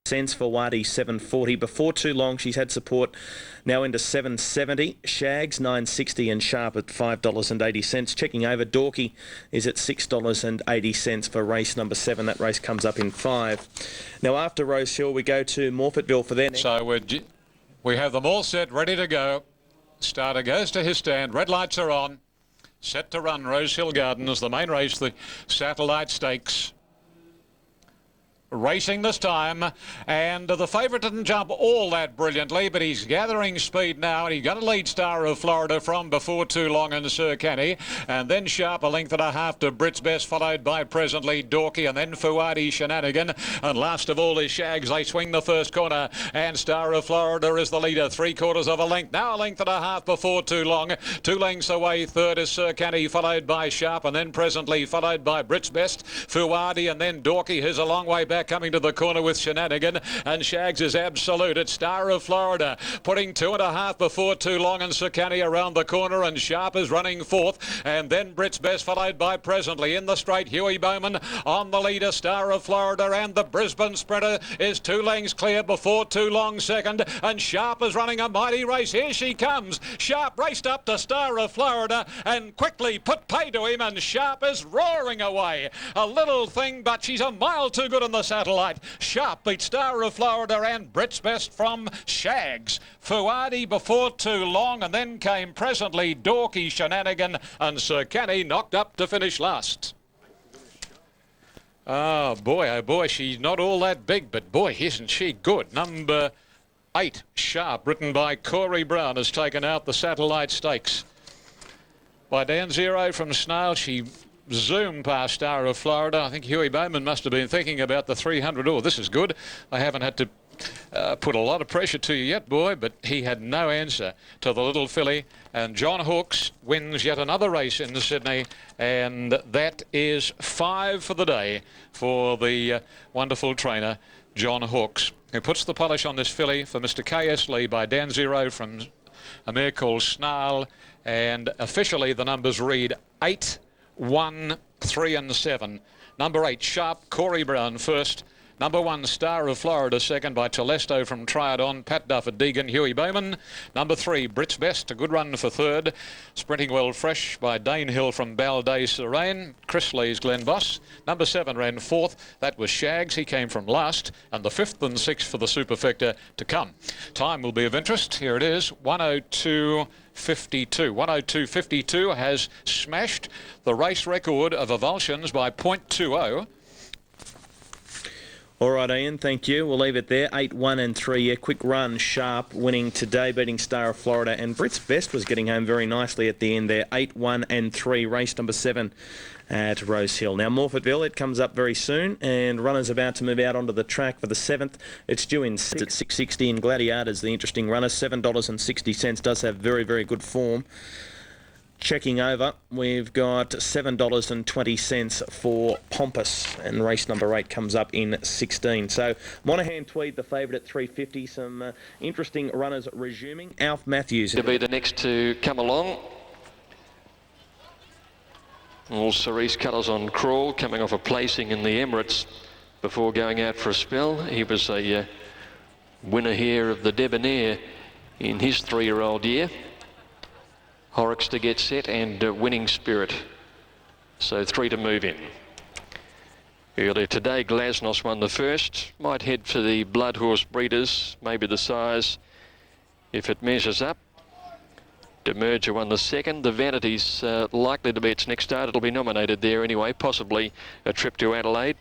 cents for Wadi 740. Before too long, she's had support now into 770. Shags 960 and Sharp at $5.80. Checking over, Dorky is at $6.80 for race number 7. That race comes up in 5. Now after Rose Hill, we go to Morphettville for their next. So we have them all set, ready to go. Starter goes to his stand. Red lights are on. Set to run Rose Hill Gardens, the main race, the Satellite Stakes. Racing this time, and the favourite didn't jump all that brilliantly, but he's gathering speed now, and he got a lead Star of Florida from before too long in Sir Canny, and then Sharp a length and a half to Brit's Best, followed by Presently Dorky, and then Fuadi Shenanigan, and last of all is Shags. They swing the first corner, and Star of Florida is the leader, 3/4 of a length, now a length and a half before too long. 2 lengths away, third is Sir Canny, followed by Sharp, and then Presently, followed by Brit's Best, Fuadi, and then Dorky, who's a long way back, coming to the corner with Shenanigan, and Shags is absolute. It's Star of Florida putting 2.5 before too long, and Sir Canny around the corner, and Sharp is running fourth, and then Brit's Best, followed by Presently. In the straight, Huey Bowman on the leader, Star of Florida, and the Brisbane Sprinter is 2 lengths clear before too long second, and Sharp is running a mighty race. Here she comes. Sharp raced up to Star of Florida and quickly put pay to him, and Sharp is roaring away. A little thing, but she's a mile too good on the Satellite. Sharp beat Star of Florida and Brit's Best from Shags. Fuadi before too long, and then came Presently Dorky, Shenanigan, and Sir Canny knocked up to finish last. Oh boy, she's not all that big, but boy, isn't she good. Number 8, Sharp, written by Corey Brown, has taken out the Satellite Stakes. By Dan Zero from Snail, she zoomed past Star of Florida. I think Huey Bowman must have been thinking about the 300. Oh, this is good. I haven't had to put a lot of pressure to you yet, boy, but he had no answer to the little filly. And John Hawkes wins yet another race in Sydney, and that is 5 for the day for the wonderful trainer, John Hawkes, who puts the polish on this filly for Mr. K.S. Lee by Dan Zero from a mare called Snarl. And officially the numbers read 8, 1, 3 and 7. Number 8, Sharp, Corey Brown first. Number 1, Star of Florida second by Telesto from Triadon, Pat Duff at Deegan, Huey Bowman. Number 3, Brit's Best, a good run for third. Sprinting Well Fresh by Dane Hill from Balday Serene, Chris Lee's Glen Boss. Number 7 ran fourth, that was Shags, he came from last. And the 5th and 6th for the Superfecta to come. Time will be of interest, here it is, 102.52. 102.52 has smashed the race record of Avulsions by 0.20. All right, Ian, thank you. We'll leave it there. 8, 1 and 3. Yeah, quick run. Sharp winning today, beating Star of Florida. And Brit's Best was getting home very nicely at the end there. 8, 1 and 3. Race number 7 at Rose Hill. Now, Morphettville, it comes up very soon. And runners about to move out onto the track for the 7th. It's due in 6 at 6.60. And Gladiators, the interesting runner, $7.60. Does have very, very good form. Checking over, we've got $7.20 for Pompous, and race number 8 comes up in 16. So Monaghan Tweed, the favourite at $3.50. Some interesting runners resuming. Alf Matthews to be the next to come along. All Cerise Colours on Crawl, coming off a placing in the Emirates before going out for a spell. He was a winner here of the Debonair in his 3-year-old year. Horrocks to get set, and Winning Spirit. So 3 to move in. Earlier today, Glasnost won the first. Might head for the Blood Horse Breeders, maybe the size, if it measures up. Demerger won the second. The Vanity's likely to be its next start. It'll be nominated there anyway, possibly a trip to Adelaide.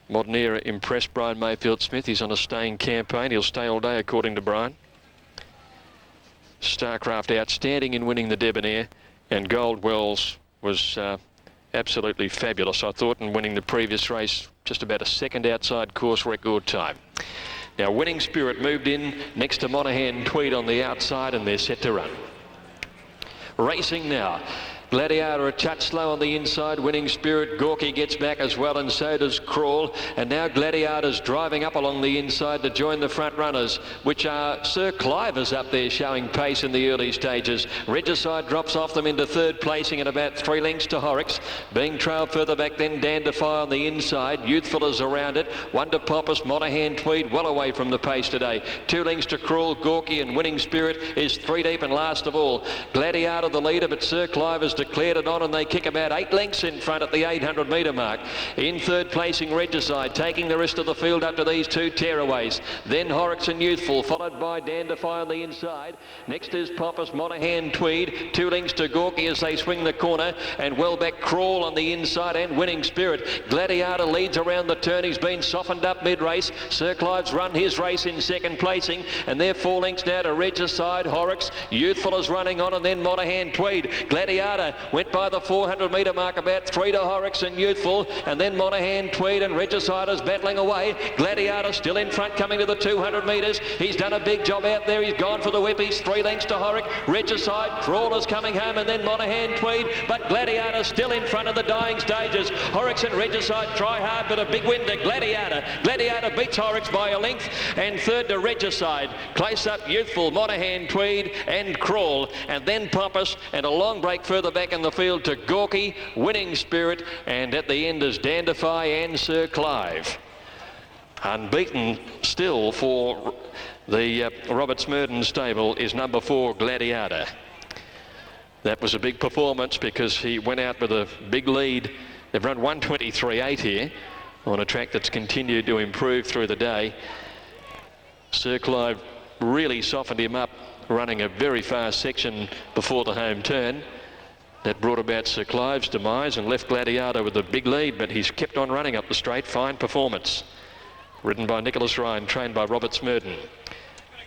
Modern Era impressed Brian Mayfield Smith. He's on a staying campaign. He'll stay all day, according to Brian. Starcraft outstanding in winning the Debonair, and Gold Wells was absolutely fabulous, I thought, in winning the previous race, just about a second outside course record time. Now, Winning Spirit moved in next to Monaghan Tweed on the outside, and they're set to run. Racing now. Gladiator a touch slow on the inside. Winning Spirit. Gorky gets back as well, and so does Crawl. And now Gladiator's driving up along the inside to join the front runners, which are Sir Cliver's up there showing pace in the early stages. Regicide drops off them into third placing at about 3 lengths to Horrocks. Being trailed further back then Dandify on the inside. Youthful is around it. Wonder Pompous, Monaghan Tweed well away from the pace today. 2 lengths to Crawl, Gorky, and Winning Spirit is 3 deep, and last of all Gladiator the leader, but Sir Cliver's declared it on, and they kick about 8 lengths in front at the 800 metre mark. In third placing Regicide, taking the rest of the field up to these 2 tearaways. Then Horrocks and Youthful, followed by Dandify on the inside. Next is Pompous, Monaghan Tweed. 2 lengths to Gorky as they swing the corner, and well back Crawl on the inside and Winning Spirit. Gladiator leads around the turn. He's been softened up mid-race. Sir Clive's run his race in second placing, and they're 4 lengths now to Regicide. Horrocks, Youthful is running on, and then Monaghan Tweed. Gladiator went by the 400 metre mark, about 3 to Horrocks and Youthful, and then Monaghan Tweed, and Regicide is battling away. Gladiator still in front, coming to the 200 metres. He's done a big job out there. He's gone for the whip. He's 3 lengths to Horrocks. Regicide, Crawler's coming home, and then Monaghan Tweed, but Gladiator still in front of the dying stages. Horrocks and Regicide try hard, but a big win to Gladiator. Gladiator beats Horrocks by a length, and third to Regicide. Close up Youthful, Monaghan Tweed, and Crawl, and then Pompous, and a long break further back in the field to Gorky, Winning Spirit, and at the end is Dandify and Sir Clive. Unbeaten still for the Robert Smurden stable is number 4 Gladiator. That was a big performance because he went out with a big lead. They've run 123.8 here on a track that's continued to improve through the day. Sir Clive really softened him up, running a very fast section before the home turn. That brought about Sir Clive's demise and left Gladiator with a big lead, but he's kept on running up the straight. Fine performance. Ridden by Nicholas Ryan, trained by Robert Smurden.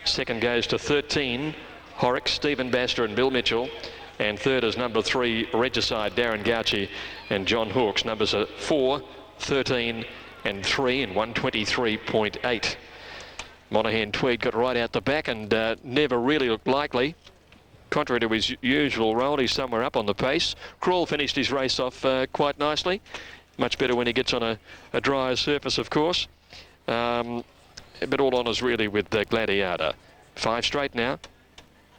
Second goes to 13, Horrocks, Stephen Baster and Bill Mitchell. And third is number 3, Regicide, Darren Gauci and John Hawkes. Numbers are 4, 13 and 3 and 123.8. Monaghan Tweed got right out the back and never really looked likely. Contrary to his usual role, he's somewhere up on the pace. Crawl finished his race off quite nicely. Much better when he gets on a drier surface, of course. But all honours really with Gladiator. 5 straight now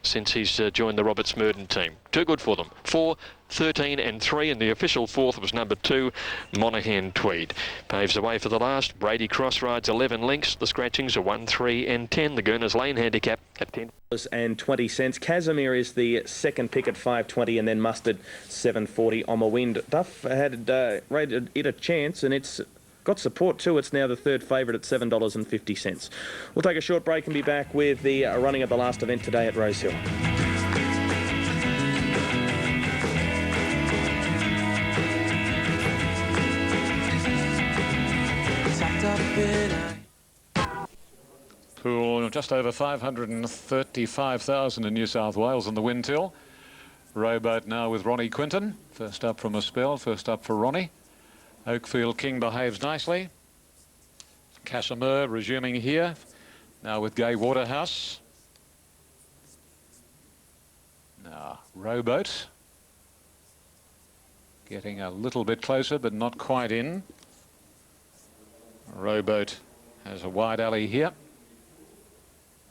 since he's joined the Robert Smurden team. Too good for them. 4, 13 and 3, and the official 4th was number 2, Monaghan Tweed. Paves the way for the last. Brady Cross rides 11 lengths. The scratchings are 1, 3 and 10. The Gooners Lane handicap at 10 and 20 cents. Casimir is the second pick at 5.20, and then Mustard 7.40 on the wind. Duff had rated it a chance, and it's got support too. It's now the third favourite at $7.50. We'll take a short break and be back with the running of the last event today at Rosehill. Pool just over 535,000 in New South Wales in the wind till. Rowboat now with Ronnie Quinton. First up from a spell, first up for Ronnie. Oakfield King behaves nicely. Casimir resuming here. Now with Gay Waterhouse. Now Rowboat. Getting a little bit closer but not quite in. Rowboat has a wide alley here.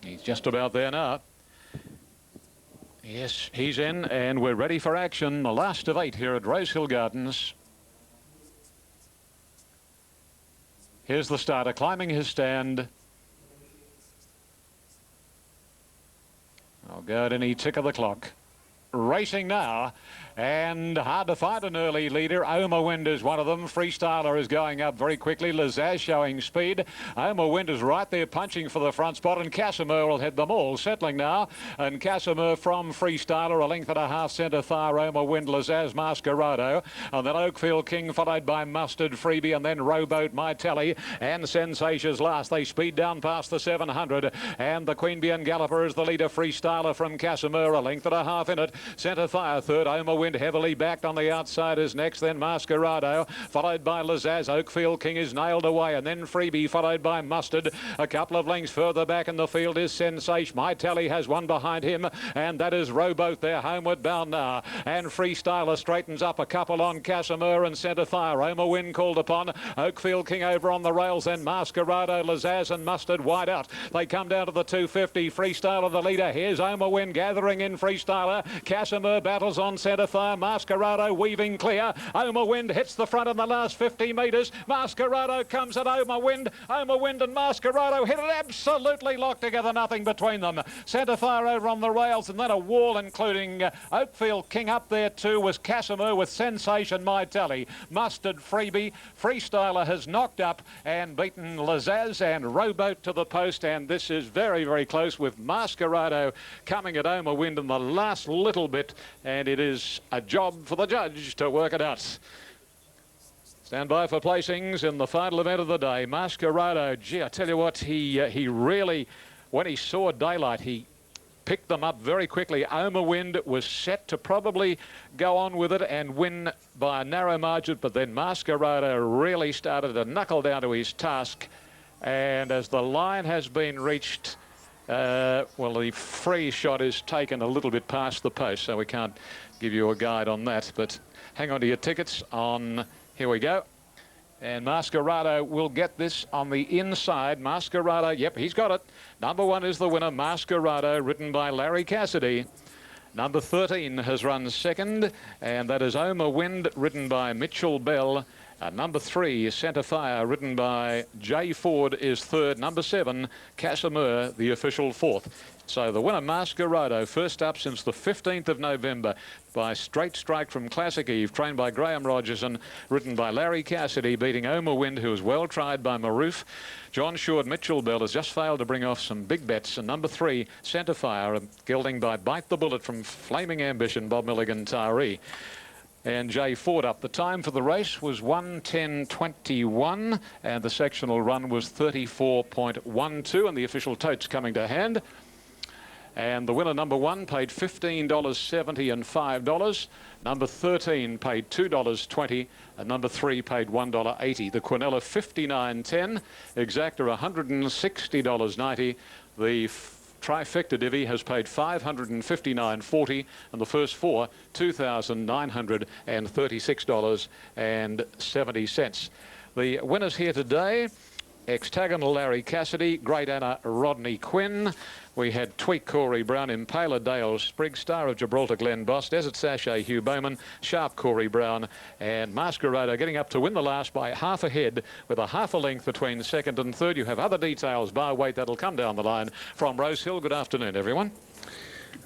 He's just about there now. Yes, he's in and we're ready for action. The last of 8 here at Rosehill Gardens. Here's the starter climbing his stand. I'll go at any tick of the clock. Racing now, and hard to find an early leader. Oma Wind is one of them. Freestyler is going up very quickly. Lazaz showing speed. Oma Wind is right there punching for the front spot, and Casimir will head them all. Settling now, and Casimir from Freestyler, a length and a half centre far. Oma Wind, Lazaz, Masquerado, and then Oakfield King followed by Mustard, Freebie, and then Rowboat, My Tally, and Sensations last. They speed down past the 700, and the Queanbeyan Galloper is the leader. Freestyler from Casimir, a length and a half in it. Centre fire third. Oma Wind heavily backed on the outsiders next, then Masquerado, followed by Lazaz. Oakfield King is nailed away, and then Freebie, followed by Mustard. A couple of lengths further back in the field is Sensation. My Tally has one behind him, and that is Rowboat. They're homeward bound now. And Freestyler straightens up a couple on Casimir and Centre Fire. Oma Wind called upon. Oakfield King over on the rails, then Masquerado, Lazaz and Mustard wide out. They come down to the 250. Freestyler the leader. Here's Oma Wind gathering in Freestyler. Casimir battles on Centre Fire. Masquerado weaving clear. Oma Wind hits the front in the last 50 metres. Masquerado comes at Oma Wind. Oma Wind and Masquerado hit it absolutely locked together, nothing between them. Centre Fire over on the rails, and then a wall including Oakfield King up there too was Casimir with Sensation, My Tally. Mustard, Freebie. Freestyler has knocked up and beaten Lazaz and Rowboat to the post, and this is very, very close with Masquerado coming at Oma Wind in the last little bit, and it is a job for the judge to work it out. Stand by for placings in the final event of the day. Masquerado, gee, I tell you what, he really, when he saw daylight, he picked them up very quickly. Oma Wind was set to probably go on with it and win by a narrow margin, but then Masquerado really started to knuckle down to his task. And as the line has been reached, well, the free shot is taken a little bit past the post, so we can't give you a guide on that. But hang on to your tickets on, here we go. And Masquerado will get this on the inside. Masquerado, yep, he's got it. Number 1 is the winner, Masquerado, written by Larry Cassidy. Number 13 has run second, and that is Oma Wind, ridden by Mitchell Bell. Number 3, Centre Fire, ridden by Jay Ford, is third. Number 7, Casimir, the official fourth. So the winner, Masquerado, first up since the 15th of November by Straight Strike from Classic Eve, trained by Graham Rogerson, ridden by Larry Cassidy, beating Oma Wind, who was well tried by Maroof. John Short, Mitchell Bell has just failed to bring off some big bets. And number 3, Centre Fire, gelding by Bite the Bullet from Flaming Ambition, Bob Milligan Taree. And Jay Ford up. The time for the race was 1:10:21, and the sectional run was 34.12, and the official totes coming to hand. And the winner, number 1, paid $15.70 and $5. Number 13 paid $2.20, and number 3 paid $1.80. The Quinella $59.10, Exacta $160.90. The Trifecta Divvy has paid $559.40, and the first 4 $2,936.70. The winners here today: Hextagonal Larry Cassidy, Great Anna Rodney Quinn. We had Tweak Corey Brown, Impaler Dale Sprigg, Star of Gibraltar Glenn Boss, Desert Sachet Hugh Bowman, Sharp Corey Brown, and Masquerado getting up to win the last by half a head with a half a length between second and third. You have other details by weight that'll come down the line from Rose Hill. Good afternoon, everyone.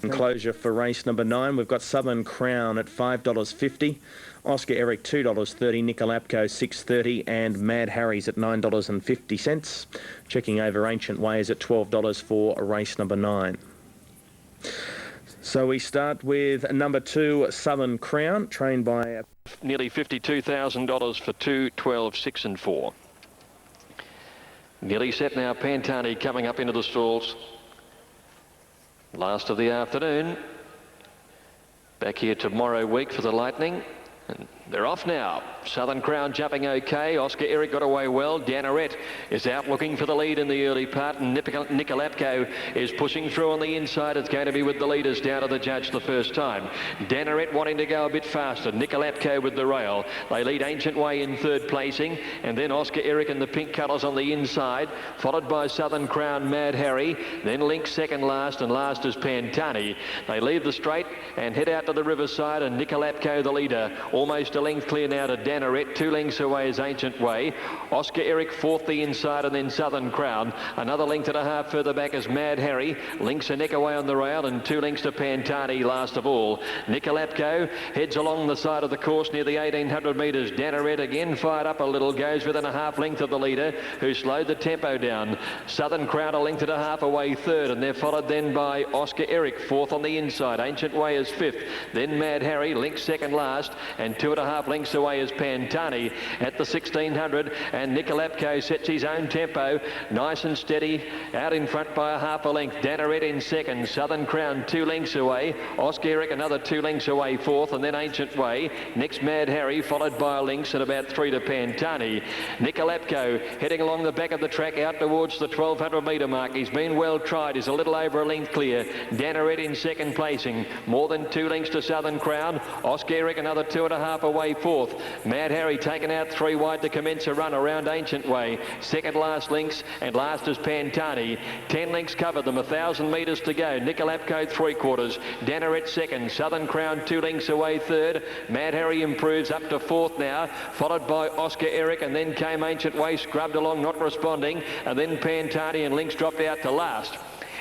Enclosure for race number 9. We've got Southern Crown at $5.50. Oscar Eric $2.30, Nicolapco $6.30, and Mad Harry's at $9.50. Checking over Ancient Ways at $12 for race number 9. So we start with number 2, Southern Crown, trained by Nearly $52,000 for 2, 12, 6 and 4. Nearly set now, Pantani coming up into the stalls. Last of the afternoon. Back here tomorrow week for the Lightning. And they're off now. Southern Crown jumping okay. Oscar Eric got away well. Danaret is out looking for the lead in the early part, and Nicolapco is pushing through on the inside. It's going to be with the leaders down to the judge the first time. Danaret wanting to go a bit faster. Nicolapco with the rail. They lead Ancient Way in third placing, and then Oscar Eric in the pink colours on the inside, followed by Southern Crown, Mad Harry, then Link second last, and last is Pantani. They leave the straight and head out to the riverside, and Nicolapco the leader, almost a length clear now to Danaret. 2 lengths away is Ancient Way. Oscar Eric fourth the inside, and then Southern Crown. Another length and a half further back is Mad Harry. Links a neck away on the rail, and 2 lengths to Pantani last of all. Nicolapco heads along the side of the course near the 1800 metres. Danaret again fired up a little, goes within a half length of the leader, who slowed the tempo down. Southern Crown a length and a half away third, and they're followed then by Oscar Eric fourth on the inside. Ancient Way is fifth, then Mad Harry, Link second last, and 2 1/2 2.5 lengths away is Pantani at the 1600, and Nicolapco sets his own tempo, nice and steady, out in front by a half a length. Danaret in second, Southern Crown 2 lengths away, Oscar Eric another 2 lengths away fourth, and then Ancient Way. Next Mad Harry, followed by a lynx at about 3 to Pantani. Nicolapco heading along the back of the track out towards the 1200 metre mark. He's been well tried, he's a little over a length clear. Danaret in second placing, more than 2 lengths to Southern Crown. Oscar Eric another 2.5 away fourth. Mad Harry taken out 3 wide to commence a run around Ancient Way. Second last lynx, and last is Pantani. 10 lengths covered them, 1,000 metres to go. Nicolapco 3/4, Danaret second, Southern Crown 2 lengths away third. Mad Harry improves up to fourth now, followed by Oscar Eric, and then came Ancient Way, scrubbed along, not responding, and then Pantani and Lynx dropped out to last.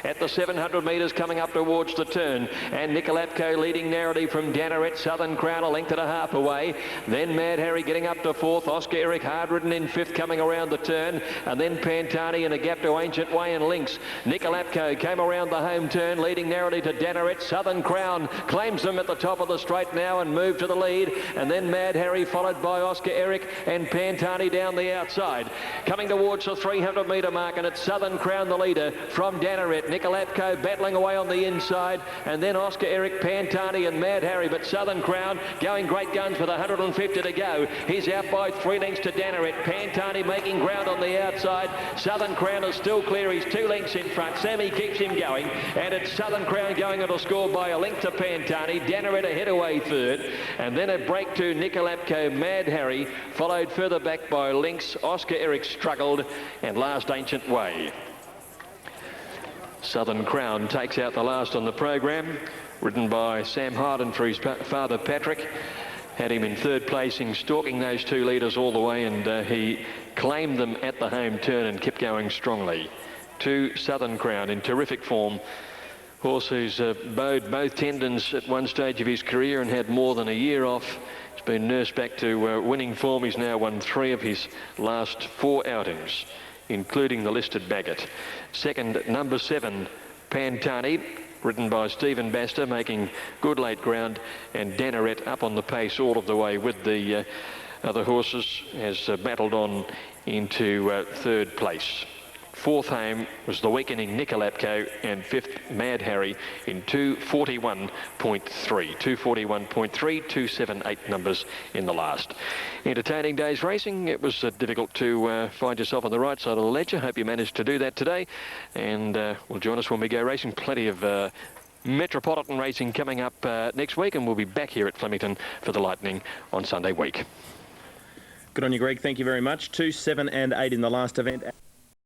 At the 700 metres coming up towards the turn, and Nicolapco leading narrowly from Danaret, Southern Crown a length and a half away. Then Mad Harry getting up to fourth, Oscar Eric hard ridden in fifth coming around the turn, and then Pantani in a gap to Ancient Way and Lynx. Nicolapco came around the home turn, leading narrowly to Danaret. Southern Crown claims them at the top of the straight now and moved to the lead, and then Mad Harry followed by Oscar Eric and Pantani down the outside. Coming towards the 300 metre mark, and it's Southern Crown the leader from Danaret. Nicolapco battling away on the inside, and then Oscar Eric, Pantani and Mad Harry, but Southern Crown going great guns with 150 to go. He's out by 3 lengths to Danaret. Pantani making ground on the outside. Southern Crown is still clear. He's 2 lengths in front. Sammy keeps him going, and it's Southern Crown going on to score by a length to Pantani. Danaret ahead away third, and then a break to Nicolapco, Mad Harry, followed further back by Lynx. Oscar Eric struggled, and last Ancient Way. Southern Crown takes out the last on the program, ridden by Sam Harden for his father Patrick. Had him in third placing, stalking those 2 leaders all the way, and he claimed them at the home turn and kept going strongly. To Southern Crown in terrific form. Horse who's bowed both tendons at one stage of his career and had more than a year off. He's been nursed back to winning form. He's now won 3 of his last 4 outings, including the listed Bagot. Second, number 7, Pantani, ridden by Stephen Baster, making good late ground, and Danaret up on the pace all of the way with the other horses, has battled on into third place. Fourth home was the weakening Nicolapco, and fifth Mad Harry in 241.3. 241.3, 278 numbers in the last. Entertaining day's racing. It was difficult to find yourself on the right side of the ledger. Hope you managed to do that today, and will join us when we go racing. Plenty of Metropolitan racing coming up next week, and we'll be back here at Flemington for the Lightning on Sunday week. Good on you, Greg. Thank you very much. 2, 7 and 8 in the last event.